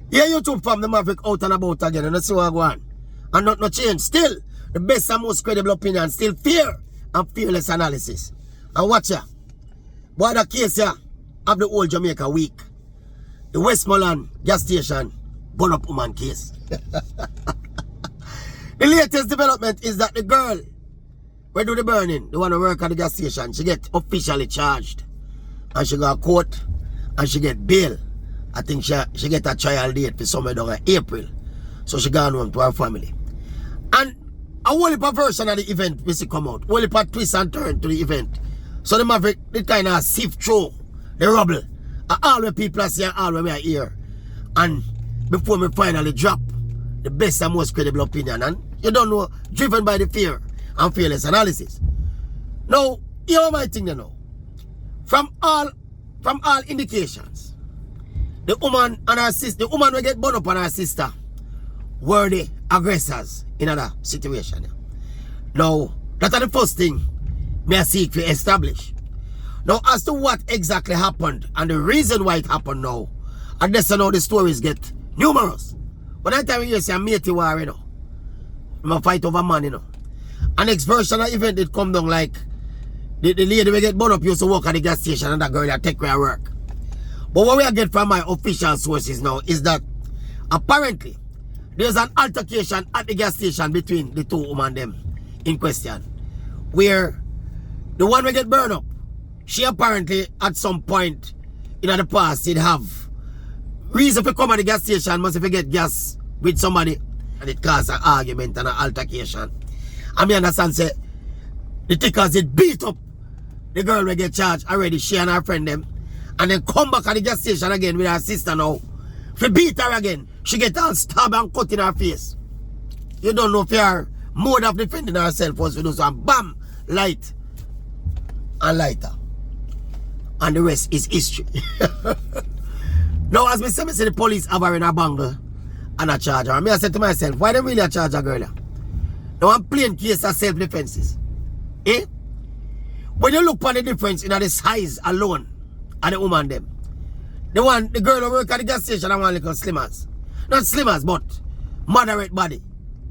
Yeah, YouTube from the Maverick out and about again, and that's what I go on. And not no change. Still, the best and most credible opinion, still fear and fearless analysis. And watch ya. Boy, the case here of the whole Jamaica week. The Westmoreland gas station burn up woman case. The latest development is that the girl who do the burning, the one who work at the gas station, she get officially charged. And she got court and she get bail. I think she get a trial date for somewhere down in April. So she gone home to her family. And a whole heap of version of the event we see come out. Whole heap of twist and turn to the event. So the Maverick, they kind of sift through the rubble. And all the people are saying, all the way here. And before me finally drop the best and most credible opinion. And you don't know, driven by the fear and fearless analysis. Now, you know my thing you know. From all indications, the woman and her sister, the woman will get burned up on her sister were the aggressors in another situation. Now, that's the first thing me I seek to establish. Now, as to what exactly happened and the reason why it happened now, and that's how the stories get numerous. When I tell you say a matey war, you know, I'm a fight over man, you know. And next version of event it come down like the lady will get burned up used to work at the gas station and that girl that take her work. But what we get from my official sources now is that apparently there's an altercation at the gas station between the two women them in question. Where the one will get burned up, she apparently at some point in the past did have reason to come at the gas station, must if you get gas with somebody and it caused an argument and an altercation. I mean understand say the tickers it beat up the girl will get charged already, she and her friend them, and then come back at the gas station again with her sister now. If you beat her again, she get all stabbed and cut in her face. You don't know if her mode of defending herself was to do some bam, light and lighter. And the rest is history. Now as me say the police have her in a bangle and a charge her. And I said to myself, why they really a charge a girl? Now I'm playing case of self-defenses. Eh? When you look for the difference in the size alone and the woman them. The girl who work at the gas station and one little slimmers. Not slimmers, but moderate body.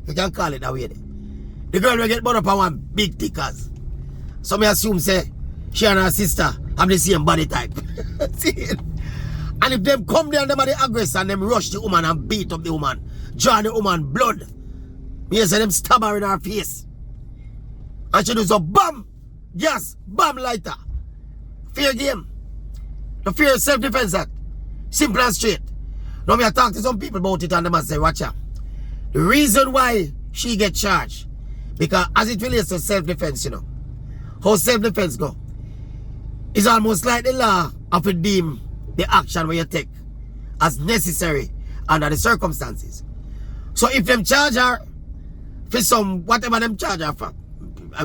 You can call it that way. The girl will get burned up on one big tickers. So me assume say she and her sister have the same body type. See it? And if them come there and them are the aggressor and them rush the woman and beat up the woman, draw the woman blood, me say them stab her in her face. And she does a bam, gas, bam lighter. Fair game. The fear self-defense act. Simple and straight. Now me I talk to some people about it and them say, watch out. The reason why she get charged, because as it relates to self-defense, you know, how self-defense go, is almost like the law of to deem the action where you take as necessary under the circumstances. So if them charge her for some, whatever them charge her for,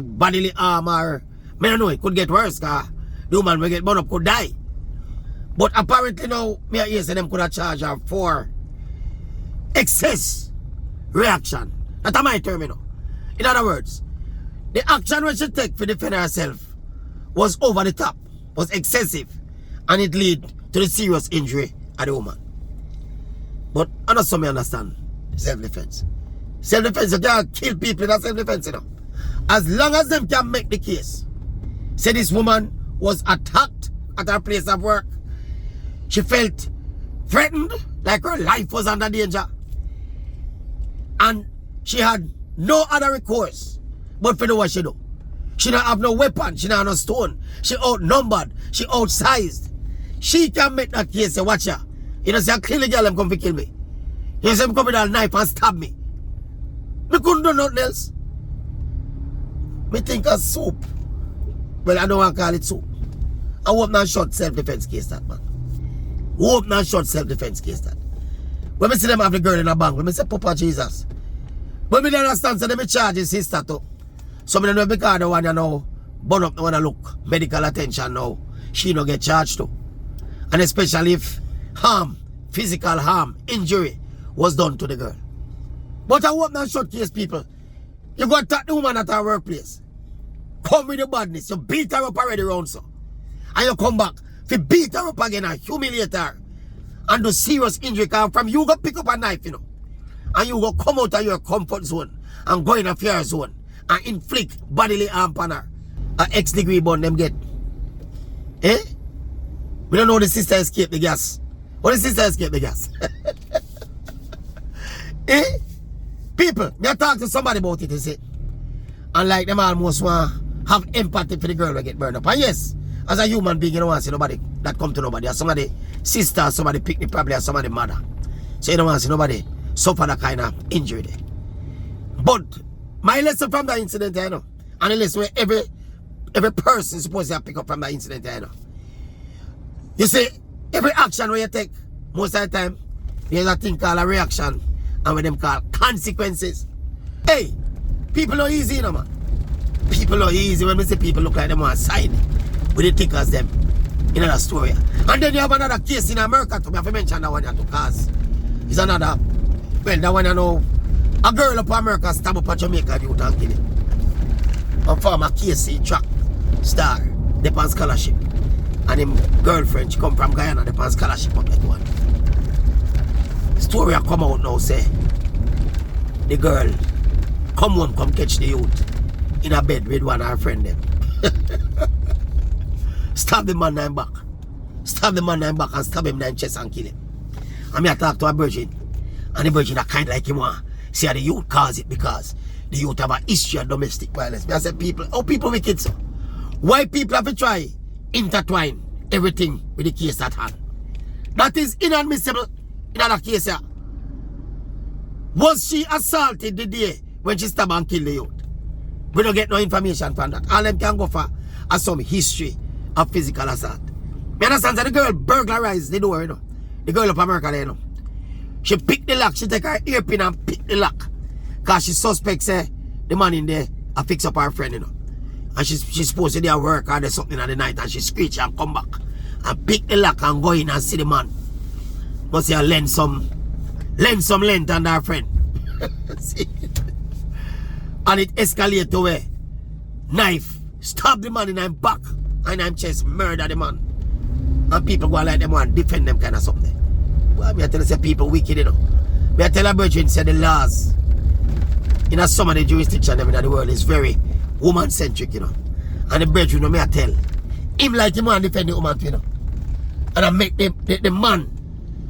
bodily harm or, I don't know, it could get worse because the woman will get burned up, could die. But apparently now, me I hear say them could have charged her for excess reaction. That's my term, you know. In other words, the action which she take to defend herself was over the top, was excessive, and it lead to the serious injury of the woman. But I know some understand self-defense. Self-defense, you can't kill people in self-defense, you know. As long as them can make the case, say this woman was attacked at her place of work, she felt threatened, like her life was under danger, and she had no other recourse but for do what she do. She don't have no weapon, she don't have no stone, she outnumbered, she outsized. She can make that case, say, watch her. You know, say, kill the girl, them come to kill me. You say, come with a knife and stab me. Me couldn't do nothing else. Me think of soup. Well, I don't want to call it soup. I hope not short self-defense case that, man. Hope not short self-defense case that. When me see them have the girl in a bank, when me say, Papa Jesus. When me don't understand, so them charge his sister too. So me don't know because the one you know, burn up the one look, medical attention now, she don't get charged too. And especially if harm, physical harm, injury was done to the girl. But I hope not short case, people. You go attack the woman at her workplace. Come with the badness. You beat her up already round so. And you come back. If you beat her up again and humiliate her. and do serious injury. Because from you go pick up a knife, you know, and you go come out of your comfort zone and go in a fear zone and inflict bodily harm on her. A X degree bond them get. Eh? We don't know the sister escaped the gas. What the sister escaped the gas? Eh? People, me talk to somebody about it, you see. And like them almost want have empathy for the girl that get burned up. And yes, as a human being, you don't want to see nobody that come to nobody. Or somebody sister, somebody pick me probably, or somebody mother. So you don't want to see nobody suffer that kind of injury there. But my lesson from that incident, I know. And the lesson where every person is supposed to pick up from that incident, I know. You see, every action where you take, most of the time, there's a thing called a reaction and what them call consequences. Hey, people are easy, you know, man. People are easy. When we say people look like them on side with the thick as them in another story. And then you have another case in America too. I have to mention that one here too, because it's another, well, that one you know, a girl up in America stab up a Jamaica youth and kill him. A former KC track star, they on scholarship. And him girlfriend, she come from Guyana, they on scholarship up that one. Story come out now, say the girl come home, come catch the youth in a bed with one of her friend them. Stab the man in back. Stab the man in back and stab him in the chest and kill him. And me I talk to a virgin. And the virgin are kind of like him want see how the youth cause it, because the youth have a history of domestic violence. Me I say people, how people wicked so? Why people have to try intertwine everything with the case at hand? That is inadmissible in that case here. Was she assaulted the day when she stabbed and killed the youth? We don't get no information from that. All them can go for some history of physical assault. Me understand that the girl burglarized the door, you know. The girl up America there, you know. She picked the lock, she take her earpin and pick the lock. Because she suspects the man in there a fix up her friend, you know. And she's supposed to do her work or do something at the night, and she screech and come back. And pick the lock and go in and see the man. Must say lend some length on her friend. See? And it escalated to a knife, stab the man in his back and in his chest, murder the man. And people go like them and defend them kind of something. Well, me I tell you, say people wicked, you know. Me I tell a virgin, say the laws in some of the jurisdiction in the world is very woman-centric, you know. And the virgin, you know, me I tell him like him want defend the woman, you know. And I make the man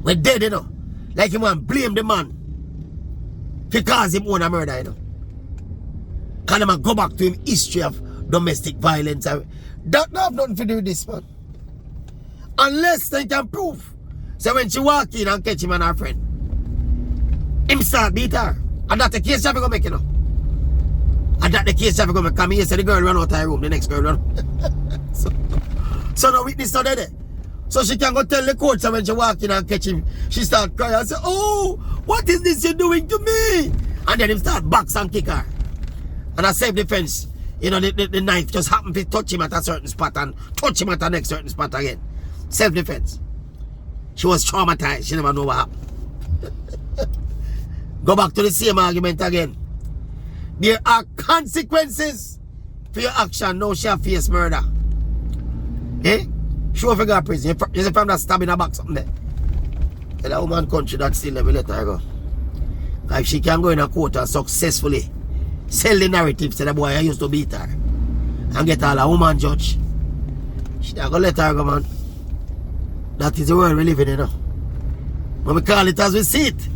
we're dead, you know. Like him want blame the man because him own a murder, you know. Can I go back to him history of domestic violence? That have nothing to do with this, man. Unless they can prove. So when she walk in and catch him and her friend, him start beat her. And that's the case you have to go make, you know. And that's the case you have to go make. Come here, say the girl run out of her room, the next girl run. so no witness not there. So she can go tell the court, so when she walk in and catch him, she start crying and say, oh, what is this you're doing to me? And then him start box and kick her. And as self-defense, you know, the knife just happened to touch him at a certain spot and touch him at the next certain spot again. Self-defense. She was traumatized. She never know what happened. Go back to the same argument again. There are consequences for your action. Now she have faced murder. Eh? She will figure out prison. You see from that stab in her back something there. Tell that woman country that still never let her go. If she can go in a court and successfully sell the narrative to the boy I used to beat her and get all a woman judge, she not gonna let her go, man. That is the world we live in, you know. When we call it as we see it,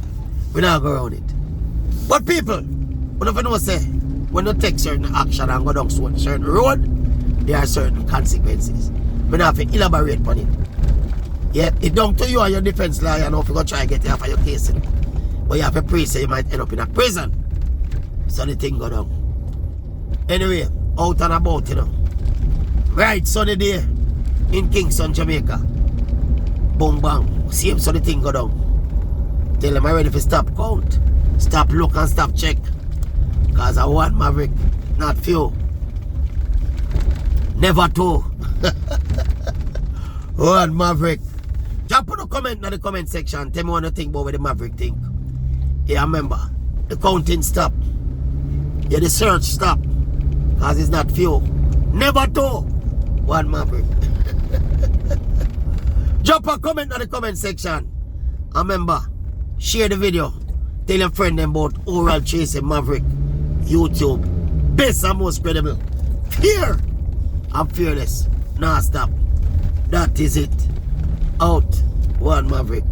we not go around it. But people, when you know say, when you take certain action and go down certain road, there are certain consequences. We don't have to elaborate on it. Yeah, it's down to you and your defense lawyer, you know, if you go try and get you off of your case, you know. But you have to pray so you might end up in a prison. So the thing go down. Anyway, out and about, you know. Right sunny day in Kingston, Jamaica. Boom bang. Same so the thing go down. Tell them I'm ready for stop count. Stop look and stop check. Cause I want Maverick, not few. Never two. One Maverick. Just put a comment in the comment section. Tell me what you think about what the Maverick think. Yeah, remember, the counting stop. Yeah, the search stop. Cause it's not few. Never two. One Maverick. Drop a comment in the comment section. And remember, share the video. Tell your friend them about oral Tracey Maverick. YouTube. Best and most credible. Fear. I'm fearless. Nah, stop. That is it. Out. One Maverick.